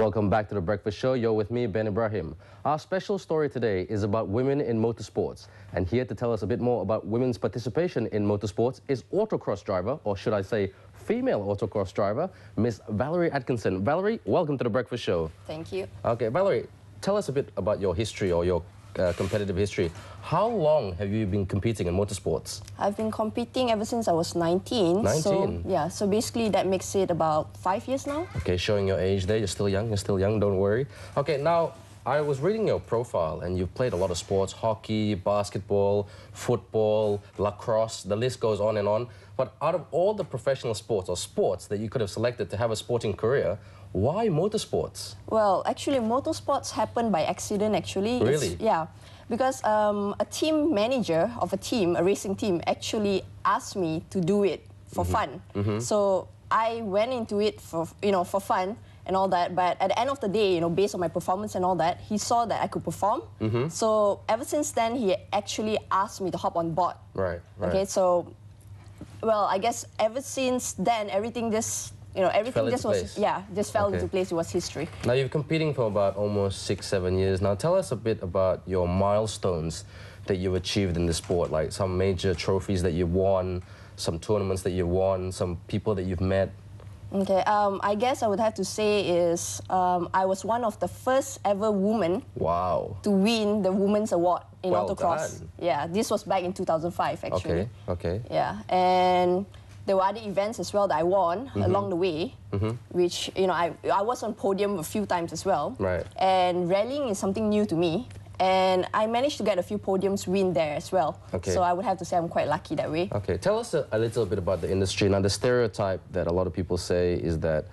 Welcome back to The Breakfast Show. You're with me, Ben Ibrahim. Our special story today is about women in motorsports. And here to tell us a bit more about women's participation in motorsports is autocross driver, or should I say female autocross driver, Miss Valerie Atkinson. Valerie, welcome to The Breakfast Show. Thank you. Okay, Valerie, tell us a bit about your history or your competitive history. How long have you been competing in motorsports? I've been competing ever since I was 19. 19? So, yeah, so basically that makes it about 5 years now. Okay, showing your age there. You're still young, don't worry. Okay, now, I was reading your profile and you've played a lot of sports, hockey, basketball, football, lacrosse, the list goes on and on. But out of all the professional sports or sports that you could have selected to have a sporting career, why motorsports? Well, actually, motorsports happened by accident, actually. Really? Yeah, because a team manager of a team, a racing team, actually asked me to do it for fun. So I went into it for fun and all that. But at the end of the day, based on my performance and all that, he saw that I could perform. So ever since then, he actually asked me to hop on board. Right. Okay, so, well, I guess ever since then, everything just... everything just fell into place. It was history. Now, you're competing for about almost 6-7 years. Now, tell us a bit about your milestones that you've achieved in the sport, like some major trophies that you won, some tournaments that you won, some people that you've met. Okay, I guess I would have to say is I was one of the first ever women to win the Women's Award in autocross. Done. Yeah, this was back in 2005, actually. Okay. Yeah, and there were other events as well that I won along the way, which, I was on podium a few times as well. Right. And rallying is something new to me. And I managed to get a few podiums win there as well. Okay. So I would have to say I'm quite lucky that way. Okay, tell us a little bit about the industry. Now, the stereotype that a lot of people say is that,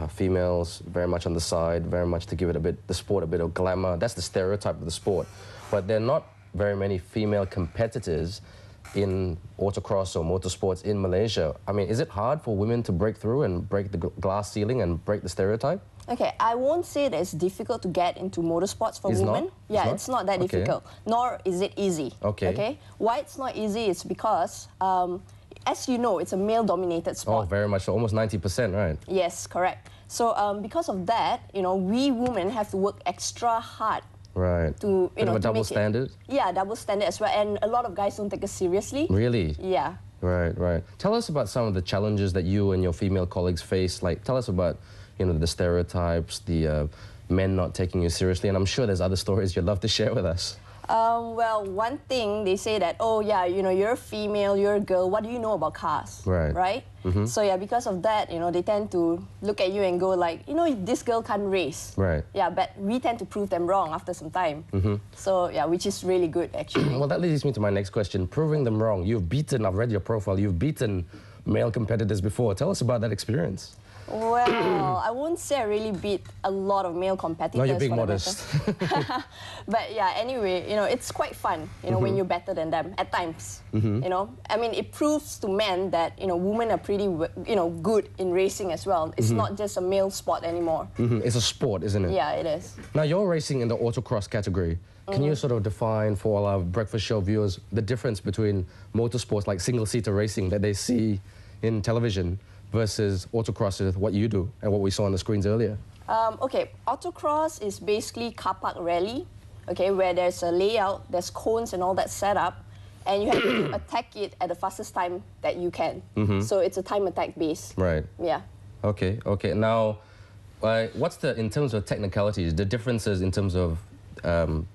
females very much on the side, very much to give it the sport a bit of glamour. That's the stereotype of the sport. But there are not very many female competitors in autocross or motorsports in Malaysia. I mean, is it hard for women to break through and break the glass ceiling and break the stereotype? Okay, I won't say that it's difficult to get into motorsports for women. It's not that difficult, nor is it easy. Okay. Why it's not easy is because, as you know, it's a male-dominated sport. Oh, very much so, almost 90%, right? Yes, correct. So because of that, we women have to work extra hard. Right. To a double standard? Yeah, double standard as well. And a lot of guys don't take it seriously. Really? Yeah. Right. Tell us about some of the challenges that you and your female colleagues face. Like, tell us about, the stereotypes, the men not taking you seriously. And I'm sure there's other stories you'd love to share with us. Well, one thing, they say that, oh, yeah, you're a female, you're a girl, what do you know about cars? Right? So, yeah, because of that, they tend to look at you and go like, this girl can't race. Right. Yeah, but we tend to prove them wrong after some time. So, yeah, which is really good, actually. Well, that leads me to my next question. Proving them wrong. I've read your profile, you've beaten male competitors before. Tell us about that experience. Well, I won't say I really beat a lot of male competitors. No, you're being modest. But yeah, anyway, it's quite fun, when you're better than them at times. I mean, it proves to men that, women are pretty, good in racing as well. It's not just a male sport anymore. It's a sport, isn't it? Yeah, it is. Now, you're racing in the autocross category. Can you sort of define for all our breakfast show viewers the difference between motorsports like single-seater racing that they see in television versus autocross is what you do and what we saw on the screens earlier? Okay, autocross is basically car park rally, okay, where there's a layout, there's cones and all that set up, and you have to attack it at the fastest time that you can. So it's a time attack base. Right. Yeah. Okay. Now, what's in terms of technicalities, the differences in terms of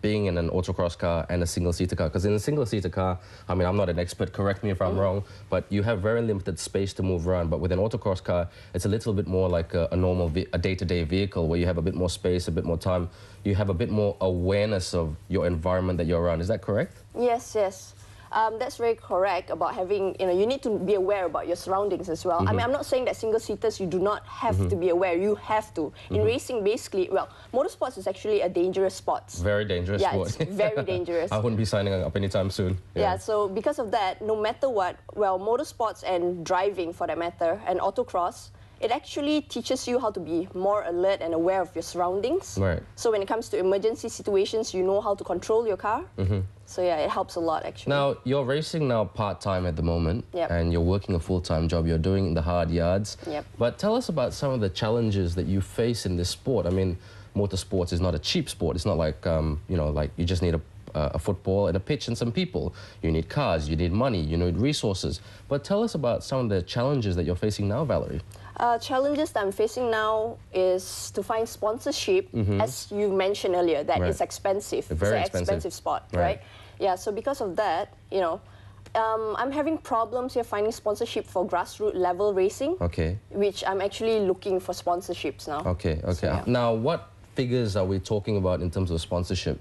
being in an autocross car and a single-seater car? Because in a single-seater car, I mean, I'm not an expert, correct me if I'm wrong, but you have very limited space to move around. But with an autocross car, it's a little bit more like a normal, a day-to-day vehicle where you have a bit more space, a bit more time. You have a bit more awareness of your environment that you're around. Is that correct? Yes. That's very correct about having, you need to be aware about your surroundings as well. I mean, I'm not saying that single-seaters, you do not have to be aware. You have to. In racing, basically, well, motorsports is actually a dangerous sport. Very dangerous sport. Yeah, it's very dangerous. I wouldn't be signing up anytime soon. Yeah, so because of that, no matter what, well, motorsports and driving, for that matter, and autocross, it actually teaches you how to be more alert and aware of your surroundings. Right. So when it comes to emergency situations, you know how to control your car. So yeah, it helps a lot actually. Now, you're racing now part-time at the moment, Yep. and you're working a full-time job. You're doing the hard yards. Yep. But tell us about some of the challenges that you face in this sport. I mean, motorsports is not a cheap sport. It's not like, you know, like you just need a football and a pitch and some people. You need cars, you need money, you need resources. But tell us about some of the challenges that you're facing now, Valerie. Challenges that I'm facing now is to find sponsorship, as you mentioned earlier, that Right. it's expensive. Very it's an expensive sport, Right. right? Yeah, so because of that, you know, I'm having problems here finding sponsorship for grassroots level racing, Okay. which I'm actually looking for sponsorships now. Okay, okay. So, yeah. Now, what figures are we talking about in terms of sponsorship?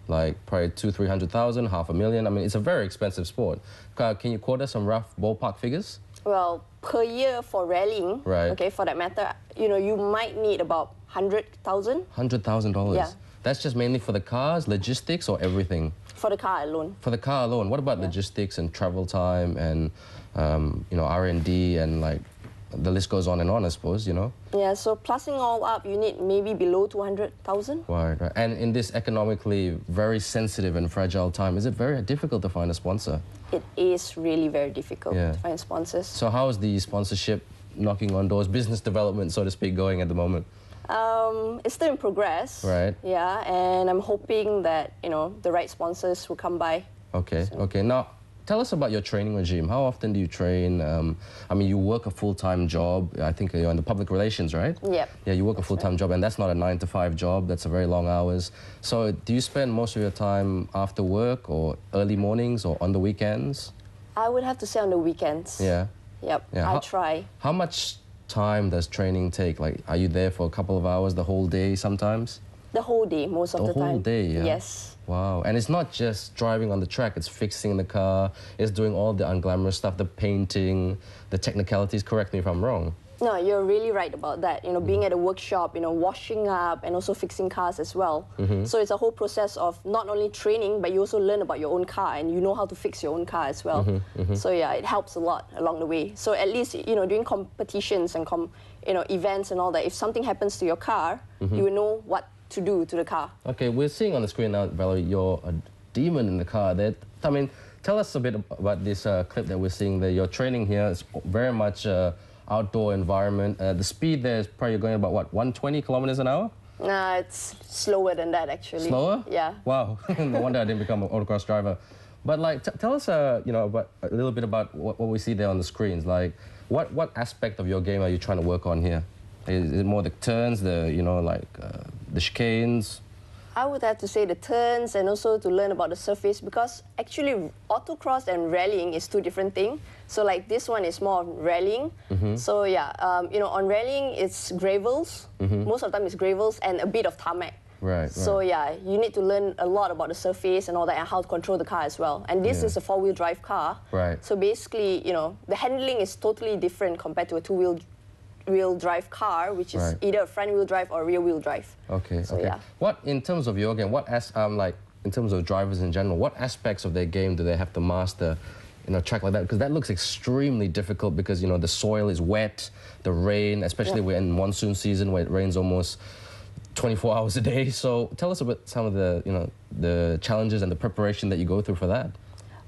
Like probably 200,000, 300,000, $500,000. I mean, it's a very expensive sport. Can you quote us some rough ballpark figures? Well, per year for rallying, Right. okay, for that matter, you know, you might need about 100,000 $100,000. Yeah. That's just mainly for the cars, logistics, or everything? for the car alone. For the car alone. What about logistics and travel time and you know, R&D and like the list goes on and on, I suppose, you know? Yeah, so plussing all up, you need maybe below 200,000. Right, right. And in this economically very sensitive and fragile time, is it very difficult to find a sponsor? It is really very difficult Yeah. to find sponsors. So how is the sponsorship knocking on doors, business development, so to speak, going at the moment? It's still in progress. Right. Yeah, and I'm hoping that, you know, the right sponsors will come by. Okay, okay. Now, tell us about your training regime. How often do you train? I mean, you work a full-time job. I think you're in the public relations, right? Yep. Yeah, you work a full-time job, and that's not a 9-to-5 job. That's a very long hours. So do you spend most of your time after work or early mornings or on the weekends? I would have to say on the weekends. Yeah. Yep, Yeah. I try. How much time does training take? Like, are you there for a couple of hours, the whole day sometimes? The whole day, most of the time. The whole day, yeah? Yes. Wow. And it's not just driving on the track, it's fixing the car, it's doing all the unglamorous stuff, the painting, the technicalities. Correct me if I'm wrong. No, you're really right about that. You know, being at a workshop, you know, washing up and also fixing cars as well. So it's a whole process of not only training, but you also learn about your own car and you know how to fix your own car as well. So yeah, it helps a lot along the way. So at least, you know, during competitions and you know, events and all that, if something happens to your car, you will know what to do to the car. Okay, we're seeing on the screen now, Valerie, you're a demon in the car. I mean, tell us a bit about this clip that we're seeing there. Your training here is very much outdoor environment. The speed there is probably going about, what, 120 kilometers an hour? Nah, it's slower than that actually. Slower? Yeah. Wow, no wonder I didn't become an autocross driver. But like, tell us, you know, about, a little bit about what we see there on the screens. Like, what aspect of your game are you trying to work on here? Is it more the turns, you know, like the chicanes? I would have to say the turns and also to learn about the surface because actually autocross and rallying is two different things. So like this one is more rallying. So yeah, you know, on rallying it's gravels. Most of the time it's gravels and a bit of tarmac. Right. So yeah, you need to learn a lot about the surface and all that and how to control the car as well. And this is a four-wheel drive car. Right. So basically, you know, the handling is totally different compared to a two-wheel drive car, which is either a front-wheel drive or rear-wheel drive. Okay, so, okay. Yeah. What, in terms of your game, like, in terms of drivers in general, what aspects of their game do they have to master in a track like that? Because that looks extremely difficult because, you know, the soil is wet, the rain, especially we're in monsoon season where it rains almost 24 hours a day. So tell us about some of the, you know, the challenges and the preparation that you go through for that.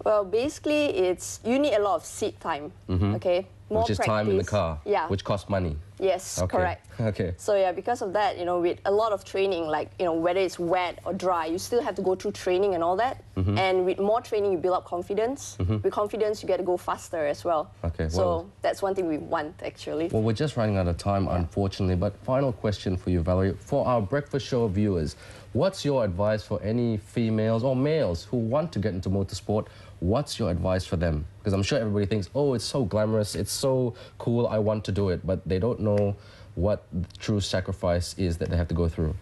Well, basically, you need a lot of seat time, okay? More which is practice. time in the car, yeah. which costs money. Yes, Okay. correct. Okay. So yeah, because of that, you know, with a lot of training, like, you know, whether it's wet or dry, you still have to go through training and all that. And with more training, you build up confidence. With confidence, you get to go faster as well. Okay, So well, that's one thing we want, actually. Well, we're just running out of time, unfortunately. But final question for you, Valerie. For our breakfast show viewers, what's your advice for any females or males who want to get into motorsport? What's your advice for them? Because I'm sure everybody thinks, oh, it's so glamorous, it's so cool, I want to do it. But they don't know what the true sacrifice is that they have to go through.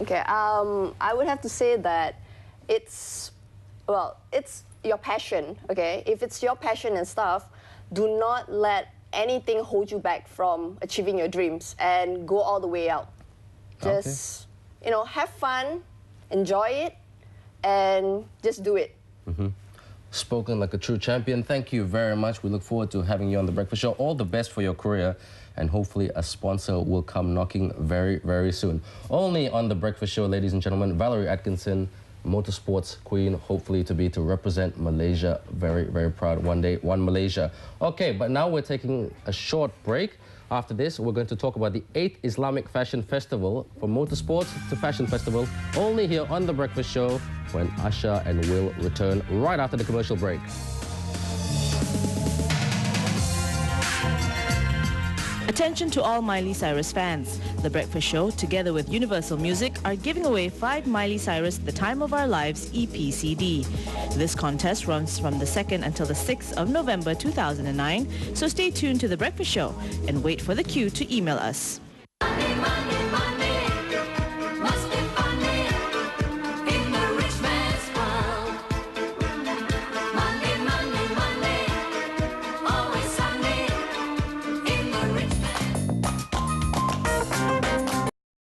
Okay, I would have to say that it's your passion, okay? If it's your passion and stuff, do not let anything hold you back from achieving your dreams and go all the way out. Just, you know, have fun, enjoy it, and just do it. Spoken like a true champion. Thank you very much. We look forward to having you on The Breakfast Show. All the best for your career. and hopefully a sponsor will come knocking very, very soon. Only on The Breakfast Show, ladies and gentlemen, Valerie Atkinson, motorsports queen, hopefully to represent Malaysia. Very, very proud. One day, one Malaysia. Okay, but now we're taking a short break. After this, we're going to talk about the 8th Islamic Fashion Festival, from motorsports to fashion festival, only here on The Breakfast Show, when Asha and Will return right after the commercial break. Attention to all Miley Cyrus fans. The Breakfast Show, together with Universal Music, are giving away 5 Miley Cyrus The Time of Our Lives EP CD. This contest runs from the 2nd until the 6th of November 2009, so stay tuned to The Breakfast Show and wait for the cue to email us.